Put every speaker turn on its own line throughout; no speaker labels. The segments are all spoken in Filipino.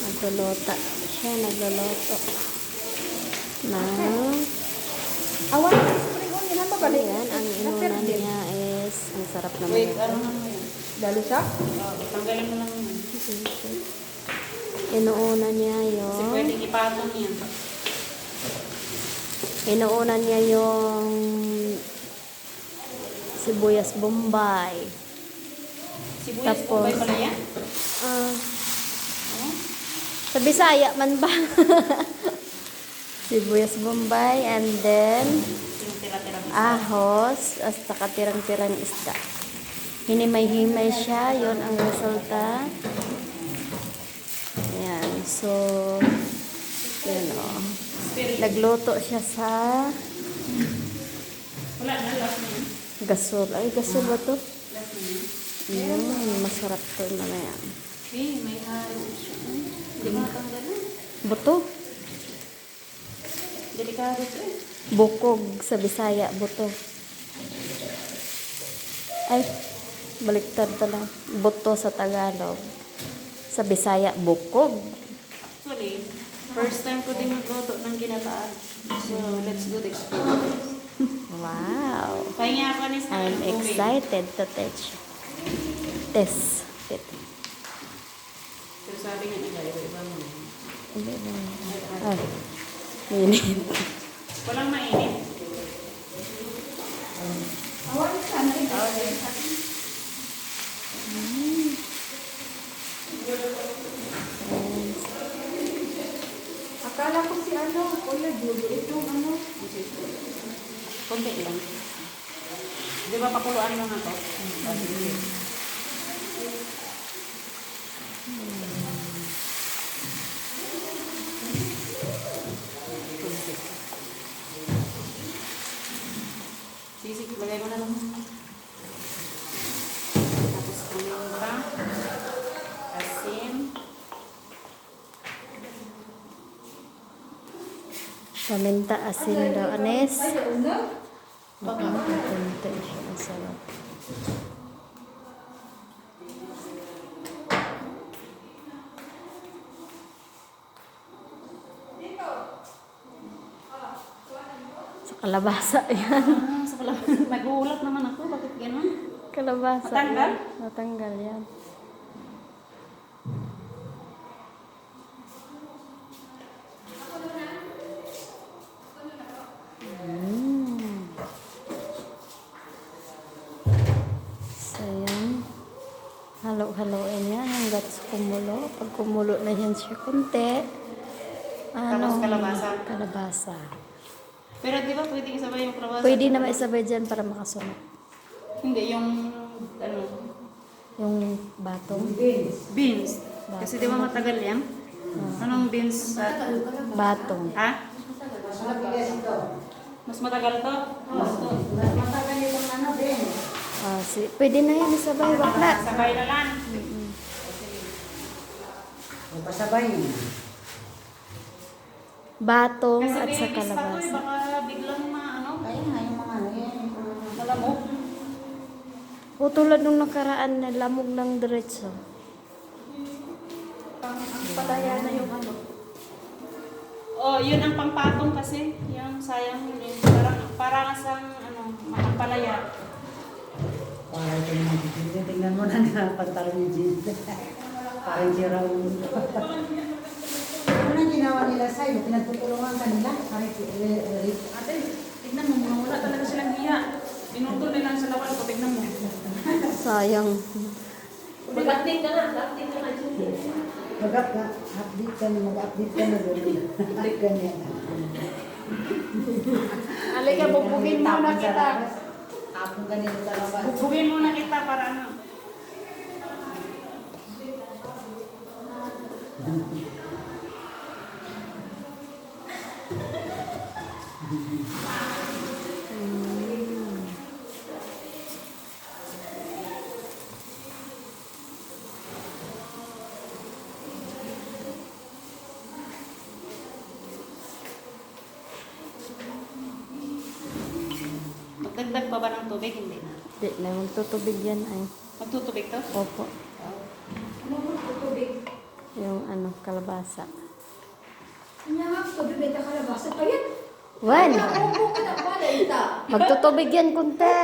Nagluluto siya, nagluluto ng
Awan, spring onion. Ano ba?
ayan, ang inunan niya is ang sarap naman
Wait,
ito.
ano naman yun?
Dalo siya?
Tanggalin mo lang yun.
Inuunan niya
Kasi
yung
pwedeng ipatong yan.
inuunan niya yung sibuyas bombay.
Sibuyas
Tapos,
Bombay pala yan?
ah,
Oh?
sa Bisaya man ba? Sibuyas bombay and then
Yung tira-tira mo.
ahos at saka tirang-tirang isda. Hinimay-himay siya, yon ang resulta. Ayan, so yun o.
Spirit.
Nagluto siya sa
Wala na, last na yun.
gasol. Ay, gasol ba to?
Last na yun.
Masarap to na yan.
Okay, may halos siya. Hindi mo natanggalan.
Buto.
Delikado ito eh.
Bukog sa Bisaya, buto. Ay, baliktad pala. Buto sa Tagalog. Sa Bisaya, bukog.
Actually, first time ko din magluto ng ginataan. So, let's do the experience.
Wow.
Pahinga ako ni
I'm excited to test it.
Pero sabi nga nila, iba-iba mo.
Hindi ba? Ay, minit.
Walang mainit.
Awan ka na rin. Akala ko si ano, Kuya Judo, itong ano.
Kunti lang. Di ba pakuluan lang ako? Sisig, lagay mo na lang. Tapos paminta, asin,
Paminta, asin daw, anes.
Ay, una.
baka.
Paminta siya, ang sarap. Sa kalabasa yan.
Sa kalaban, nagulat naman ako. Bakit gano'n?
Kalabasa.
Natanggal?
yan. Natanggal yan. So, yan. Halo-haloin yan hanggat sa kumulo. Pag kumulo na yan siya kunti.
Tapos kalabasa.
Kalabasa.
Pero di ba pwede isabay yung kalabasa?
Pwede na maisabay dyan para makasunod.
Hindi, yung ano,
Yung batong.
beans. Kasi di ba matagal yan? Anong beans?
Batong.
Ha? Mas matagal to?
Matagal itong ano din.
Pwede na yan isabay, bakla.
Sabay na lang.
Magpasabay.
Batong
Kasi
at sa
babies pa to eh,
kalabasa.
baka biglang ano,
Ayun nga yung mga ano yan.
malamok.
O tulad nung nakaraan na lamog ng diretso.
Ang palaya na yung ano. Oh, yun ang pangpatong kasi. Yung sayang yun eh. Parang asang ano, palaya.
Para ito naman dito. Tingnan mo na pagtalo ni Jin. Parang sira ulo. Ano na ginawa nila sa'yo? Pinagtutulungan ka nila?
Ate, tignan mo, wala talaga silang hiya. Inuto nila sa lawal ko, tignan mo.
Sayang.
Mag-update ka nga, Jun.
Mag-update ka na, mag-update ka na doon. Update ka niya.
Halika, bubugin muna kita.
Tapon ka nila sa labas.
Bubugin muna kita para ano. Magdagdag pa ba ng tubig? Hindi na.
Di na, magtutubig yan ay.
Magtutubig to?
Opo.
Ano mo, tubig?
kalabasa.
Kanya nga, pabibenta ka na ba? Sa payat?
Wan,
Upo ka na ba? Ita.
magtutubig yan kunti.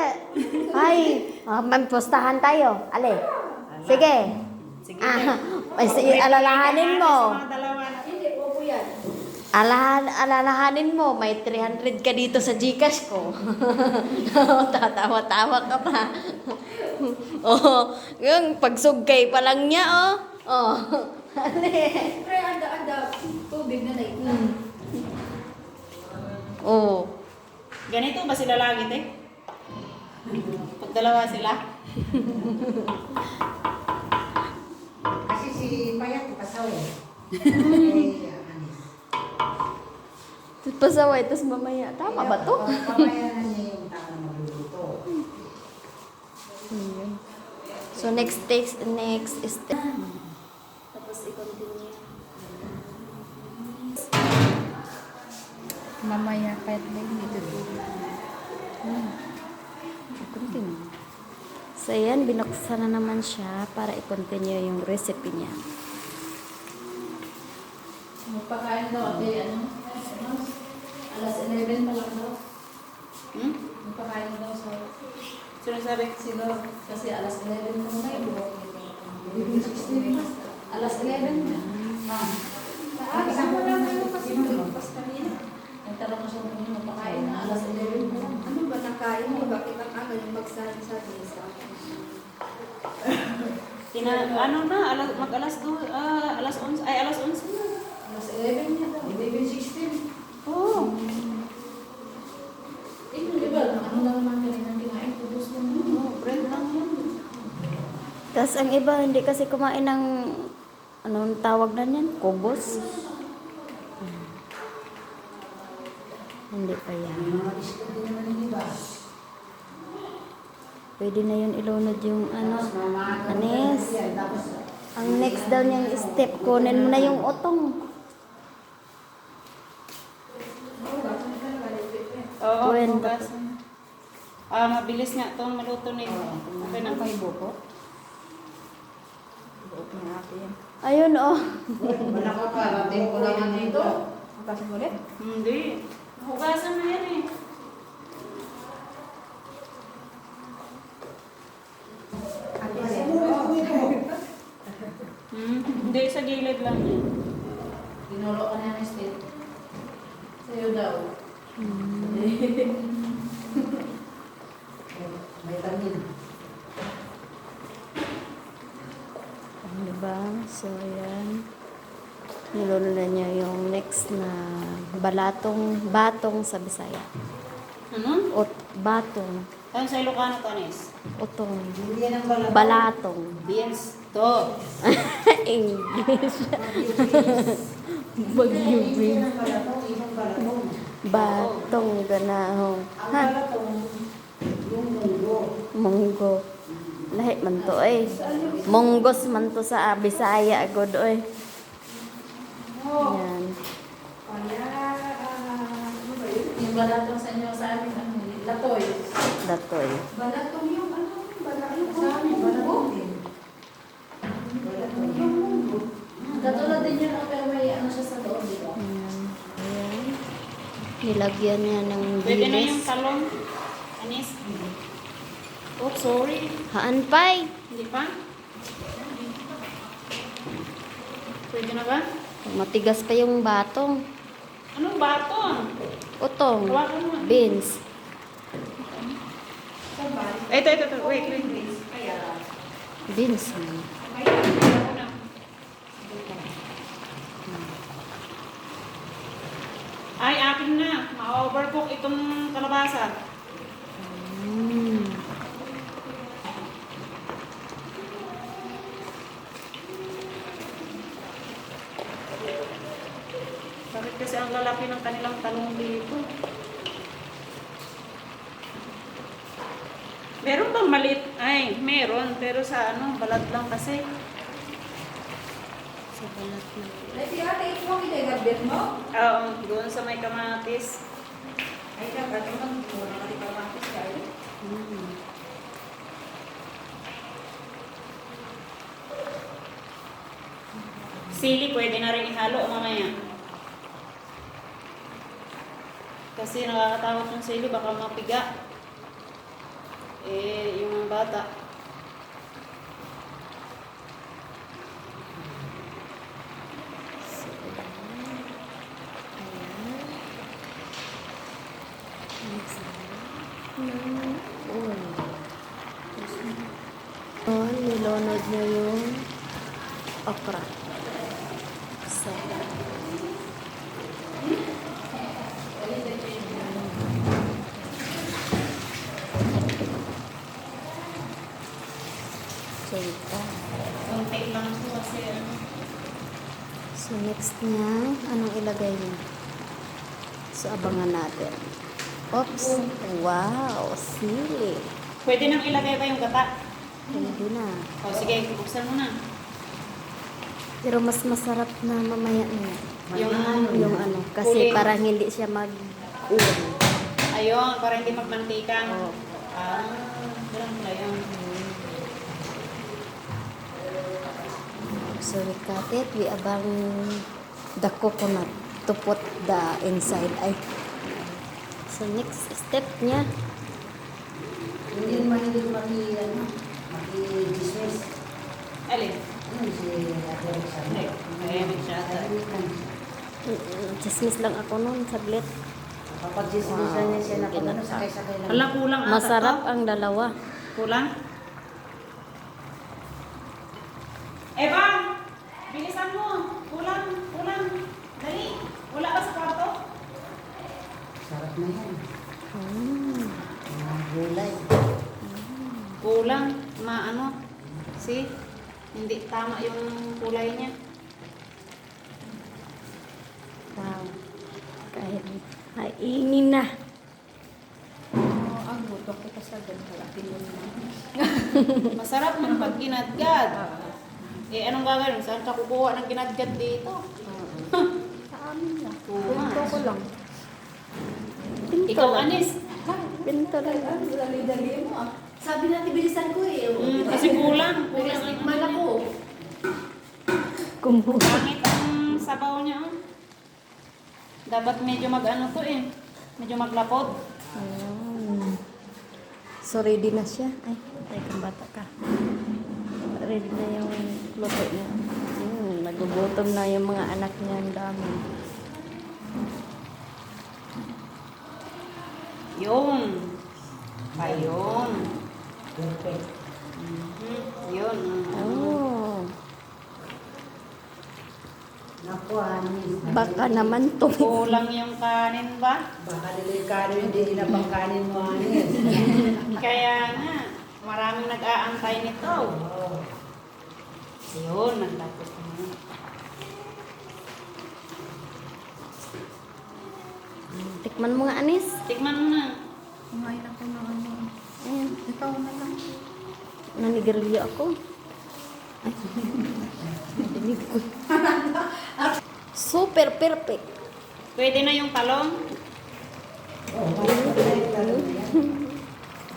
Ay, magpustahan tayo. Ale. Sige.
Sige.
Ay, alalahanin mo.
Sa mga dalawa na.
Hindi, upo yan.
Alalahanin mo, may 300 ka dito sa Gcash ko. Tatawa-tawa ka pa. Oh, yung pagsugkay pa lang niya, oh. Oh. Ale.
Pre, anda, tubig na ita.
Oh.
Ganito ba sila lagi, te? Pag dalawa sila?
Kasi si Payat, pasaw eh. Eh, anis.
Pasaway, tapos mamaya. Tama ba to?
Pamayanan niya yung tao na magluluto.
Ayun. So next step. Tapos i-continue.
Mamaya kahit may dito.
I-continue. So ayan, binuksan na naman siya para i-continue yung recipe niya.
Magpakain daw, alas 11 pa lang daw.
Hmm?
Magpakain daw sa
Sino sabi?
sino, kasi alas 11 pa na yung buhok nito. Alas 11 na. Isang mo lang ano kasi pas kanina. Nagtanong ko siya kung magpakain na, alas 11 pa lang. Ano ba nakain mo? Bakit ang aga yung magsasabi sa akin?
Ano na, mag-alas 2, alas 11, ay alas 11 na.
Alas 11 niya daw.
11:16.
Oo.
Di ba? Ano lang naman kanina kinain? Kubos mo mo.
Oh, bread lang yan.
Tapos ang iba, hindi kasi kumain ng, anong tawag na yan? Kubos? Hindi pa yan.
Mga isko din naman yung iba.
Pwede na yun ilunod yung ano.
Mamahagan
Anis.
yan. Tapos,
Ang next daw niyang step, kunin mo na yung utong.
Oo,
Kwenta
bugasan. Mabilis nga itong maluto nito. Okay na.
buko?
Okay na ate yan.
Ayun, oh.
wala ka pa. Rating ko lang dito.
Magpasin ulit?
Hindi. Hugasan na yan eh. Hindi, sa gilid lang yan.
Ginulo ka na yung state. Sa'yo daw.
May tamin.
Diba? So, ayan. Niluno na niya yung next na batong sa Bisaya.
Ano?
Batong.
Ano sa Ilocano to, Anis?
Utong.
Hindi yan ang balat.
Balatong.
Beans to.
English.
Hindi
Bagyubin.
yan ang balatong. Ibang balatong.
Batong ganahong.
Ang
Ha?
balatong, yung munggo.
Munggo. Lahi man to eh. Monggos man to sa Bisaya agad eh. Yan.
Ano ba yun? Yung balatong sa inyo sa amin, ano, latoy.
Datoy.
Balatong yung ano? Balatong
Sa amin, balatong din.
Katulad din yun, pero may ano siya sa loob, di ba?
Ayan. Ayan. Nilagyan niya ng
Pwede na yung
bilis.
talong. Anis. Oh, sorry.
Haan pay.
Hindi pa? Pwede na ba?
Matigas pa yung batong.
Anong bato?
Utong.
Hawakan mo.
Beans.
Ito. Wait.
Beans.
Ay, akin na. Ma-overcook itong kalabasa.
Mm.
Bakit kasi ang lalaki ng kanilang talong dito? Meron bang maliit? Ay, meron. Pero sa ano, balat lang kasi.
Sa balat na.
Ay, ate, ito mo kinagabit mo?
Oo, doon sa may kamatis.
Ay, dapat naman, wala ka rin kamatis kayo.
Mm.
Sili, pwede na rin ihalo mamaya. Kasi nakakatakot yung sili, baka mapiga. Yung mga bata.
Nilunod niya yung okra. So, ito.
Konti lang po kasi ano.
So, next niya, anong ilagay niya? So, abangan natin. Oops! Wow! Sili!
Pwede nang ilagay pa yung gata.
Pwede na.
O sige, buksan mo na.
Pero mas masarap na mamaya niya. Yung ano.
Kulay.
Kasi parang hindi siya mag-uwan.
Ayun, para hindi magmantika.
Oo.
Ganun pala yun.
So, we cut it. We abang the coconut to put the inside. Ay. So, next step niya.
Hindi naman hindi maki-dismiss.
Alin?
Ano si Ate Roxana?
Tahimik siya.
Chismis lang ako noon, saglit.
Kapag-dismissan niya siya na pag ano, sakay-sakay lang.
Hala, kulang ata
Masarap
to.
ang dalawa.
Kulang? Bang! Bilisan mo! Kulang! Kulang! Dali! Wala ka sa kwarto?
Sarap na yan.
Mm.
Mga gulay.
Kulang. Maano? See? Hindi tama yung kulay niya.
Wow. Kahit haingin na.
Ang buto kita sa ganun.
Masarap man pag ginadgad. Anong gagawin? Saan ka kukuha ng ginadgad dito?
Sa amin lang.
Pinto ko lang.
Ikaw, Anis.
Pinto lang.
Dali-dali mo ah. Sabi natin bilisan ko eh.
Kasi kulang. Kulang ang
Nag-stickman ako.
Kumuha.
Pangit ang sabaw niya. Oh. Dapat medyo mag-ano to eh. Medyo maglapot.
So, ready na siya. Ay, kang bata ka. Ready na yung luto niya. Nagugutom na yung mga anak niya. Ang dami.
Yun. Ayun.
Perfect.
Yun.
Oh.
Naku, Anis.
Baka naman to.
Kulang yung kanin ba?
Baka kanin, hindi na pang kanin mo, Anis.
Kaya nga, maraming nag-aantay nito.
Oo.
Yun, naglapot na.
Tikman mo nga, Anis.
Tikman mo na.
Kumain ako ng ano.
Ayan.
Ikaw na lang.
Nanigarilyo ako. Ay. Nadinig ko. Super perfect.
Pwede na yung talong.
Oo, talong na yan.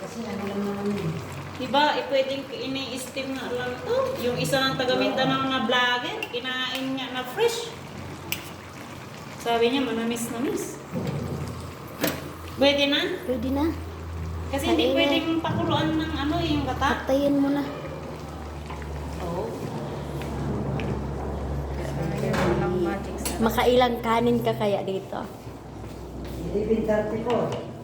Kasi ano lang naman yun.
Diba, pwedeng ini-steam na lang to. Yung isa ng taga-Mindanao na vlogger, kinain niya na fresh. Sabi niya, manamis-namis. Pwede na?
Pwede na.
Kasi hindi
Kainin.
pwedeng pakuluan ng ano, yung gata.
Patayin mo na.
Oo.
Walang magic sa
Makailang kanin ka kaya dito?
Hindi 34.